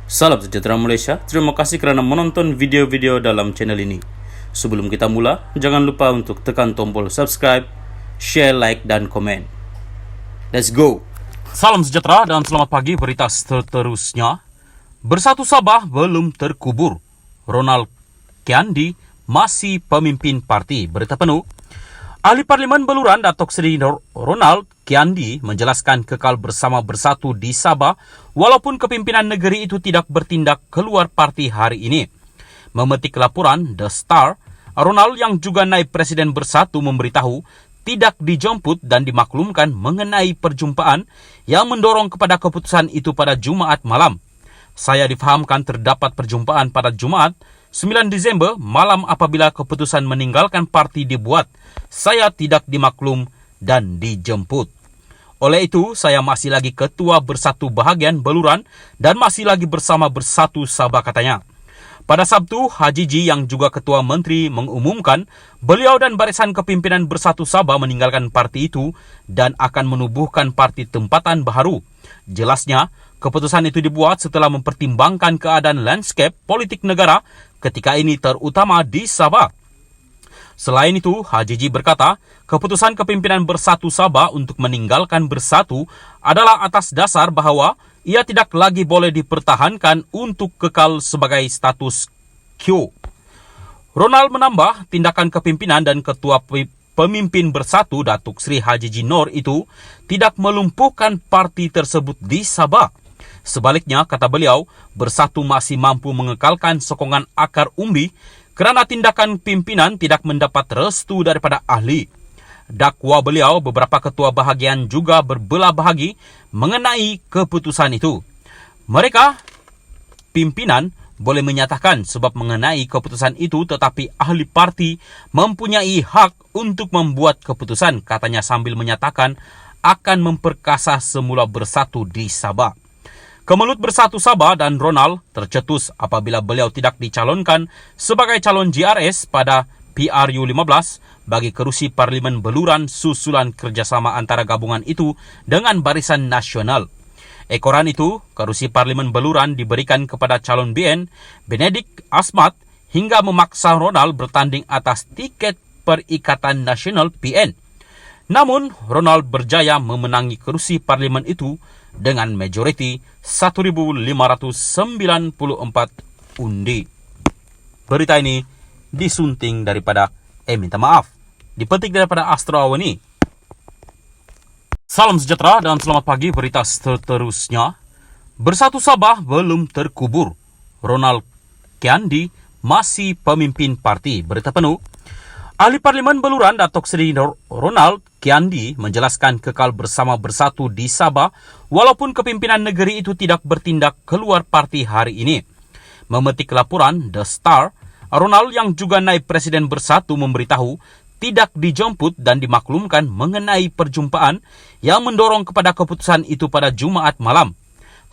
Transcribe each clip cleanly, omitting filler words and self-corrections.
Salam sejahtera Malaysia, terima kasih kerana menonton video-video dalam channel ini. Sebelum kita mula, jangan lupa untuk tekan tombol subscribe, share, like, dan komen. Let's go! Salam sejahtera dan selamat pagi. Berita seterusnya. Bersatu Sabah belum terkubur. Ronald Kiandi masih pemimpin parti. Berita penuh. Ahli Parlimen Beluran Datuk Seri Ronald Kiandi menjelaskan kekal bersama Bersatu di Sabah walaupun kepimpinan negeri itu tidak bertindak keluar parti hari ini. Memetik laporan The Star, Ronald yang juga naib Presiden Bersatu memberitahu tidak dijemput dan dimaklumkan mengenai perjumpaan yang mendorong kepada keputusan itu pada Jumaat malam. Saya difahamkan terdapat perjumpaan pada Jumaat 9 Disember malam apabila keputusan meninggalkan parti dibuat. Saya tidak dimaklum dan dijemput. Oleh itu, saya masih lagi ketua Bersatu bahagian Beluran dan masih lagi bersama Bersatu Sabah, katanya. Pada Sabtu, Haji Ji yang juga ketua menteri mengumumkan beliau dan barisan kepimpinan Bersatu Sabah meninggalkan parti itu dan akan menubuhkan parti tempatan baru. Jelasnya, keputusan itu dibuat setelah mempertimbangkan keadaan landscape politik negara ketika ini terutama di Sabah. Selain itu, Haji Ji berkata, keputusan kepimpinan Bersatu Sabah untuk meninggalkan Bersatu adalah atas dasar bahawa ia tidak lagi boleh dipertahankan untuk kekal sebagai status quo. Ronald menambah, tindakan kepimpinan dan ketua pemimpin Bersatu Datuk Seri Haji Ji Noor itu tidak melumpuhkan parti tersebut di Sabah. Sebaliknya, kata beliau, Bersatu masih mampu mengekalkan sokongan akar umbi kerana tindakan pimpinan tidak mendapat restu daripada ahli. Dakwa beliau, beberapa ketua bahagian juga berbelah bahagi mengenai keputusan itu. Mereka, pimpinan, boleh menyatakan sebab mengenai keputusan itu tetapi ahli parti mempunyai hak untuk membuat keputusan, katanya sambil menyatakan akan memperkasa semula Bersatu di Sabah. Kemelut Bersatu Sabah dan Ronald tercetus apabila beliau tidak dicalonkan sebagai calon GRS pada PRU 15 bagi kerusi Parlimen Beluran susulan kerjasama antara gabungan itu dengan Barisan Nasional. Ekoran itu, kerusi Parlimen Beluran diberikan kepada calon BN, Benedict Asmat, hingga memaksa Ronald bertanding atas tiket Perikatan Nasional PN. Namun, Ronald berjaya memenangi kerusi Parlimen itu dengan majoriti 1,594 undi. Berita ini disunting daripada dipetik daripada Astro Awani. Salam sejahtera dan selamat pagi. Berita seterusnya. Bersatu Sabah belum terkubur. Ronald Kiandi masih pemimpin parti. Berita penuh. Ahli Parlimen Beluran Datuk Seri Ronald Kiandi menjelaskan kekal bersama Bersatu di Sabah walaupun kepimpinan negeri itu tidak bertindak keluar parti hari ini. Memetik laporan The Star, Ronald yang juga naib Presiden Bersatu memberitahu tidak dijemput dan dimaklumkan mengenai perjumpaan yang mendorong kepada keputusan itu pada Jumaat malam.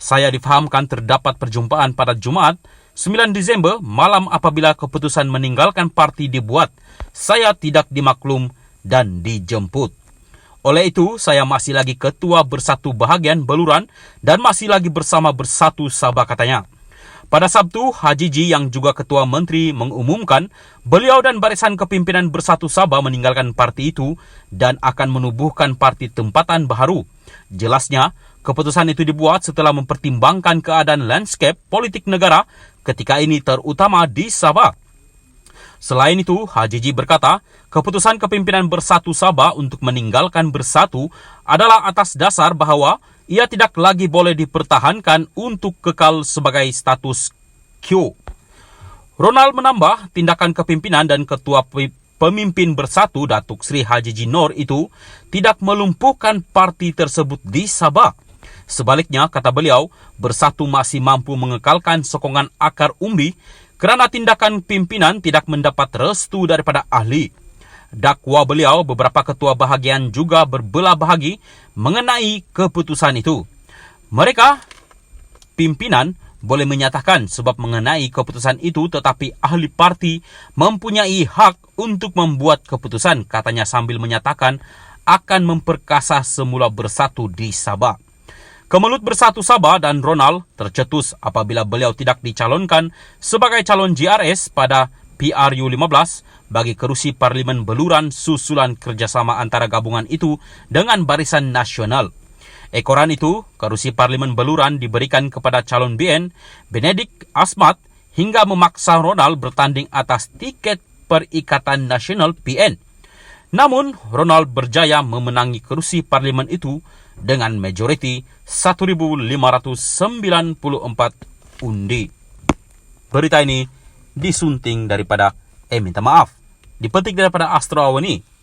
Saya difahamkan terdapat perjumpaan pada Jumaat 9 Disember malam apabila keputusan meninggalkan parti dibuat. Saya tidak dimaklum dan dijemput. Oleh itu, saya masih lagi ketua Bersatu bahagian Beluran dan masih lagi bersama Bersatu Sabah, katanya. Pada Sabtu, Haji Ji yang juga ketua menteri mengumumkan beliau dan barisan kepimpinan Bersatu Sabah meninggalkan parti itu dan akan menubuhkan parti tempatan baru. Jelasnya, keputusan itu dibuat setelah mempertimbangkan keadaan landscape politik negara ketika ini terutama di Sabah. Selain itu, Haji Ji berkata, keputusan kepimpinan Bersatu Sabah untuk meninggalkan Bersatu adalah atas dasar bahawa ia tidak lagi boleh dipertahankan untuk kekal sebagai status quo. Ronald menambah, tindakan kepimpinan dan ketua pemimpin Bersatu Datuk Seri Haji Ji Noor itu tidak melumpuhkan parti tersebut di Sabah. Sebaliknya, kata beliau, Bersatu masih mampu mengekalkan sokongan akar umbi kerana tindakan pimpinan tidak mendapat restu daripada ahli. Dakwa beliau, beberapa ketua bahagian juga berbelah bahagi mengenai keputusan itu. Mereka, pimpinan, boleh menyatakan sebab mengenai keputusan itu tetapi ahli parti mempunyai hak untuk membuat keputusan, katanya sambil menyatakan akan memperkasa semula Bersatu di Sabah. Kemelut Bersatu Sabah dan Ronald tercetus apabila beliau tidak dicalonkan sebagai calon JRS pada PRU 15 bagi kerusi Parlimen Beluran susulan kerjasama antara gabungan itu dengan Barisan Nasional. Ekoran itu, kerusi Parlimen Beluran diberikan kepada calon BN, Benedict Asmat, hingga memaksa Ronald bertanding atas tiket Perikatan Nasional PN. Namun, Ronald berjaya memenangi kerusi parlimen itu dengan majoriti 1.594 undi. Berita ini disunting daripada, dipetik daripada Astro Awani.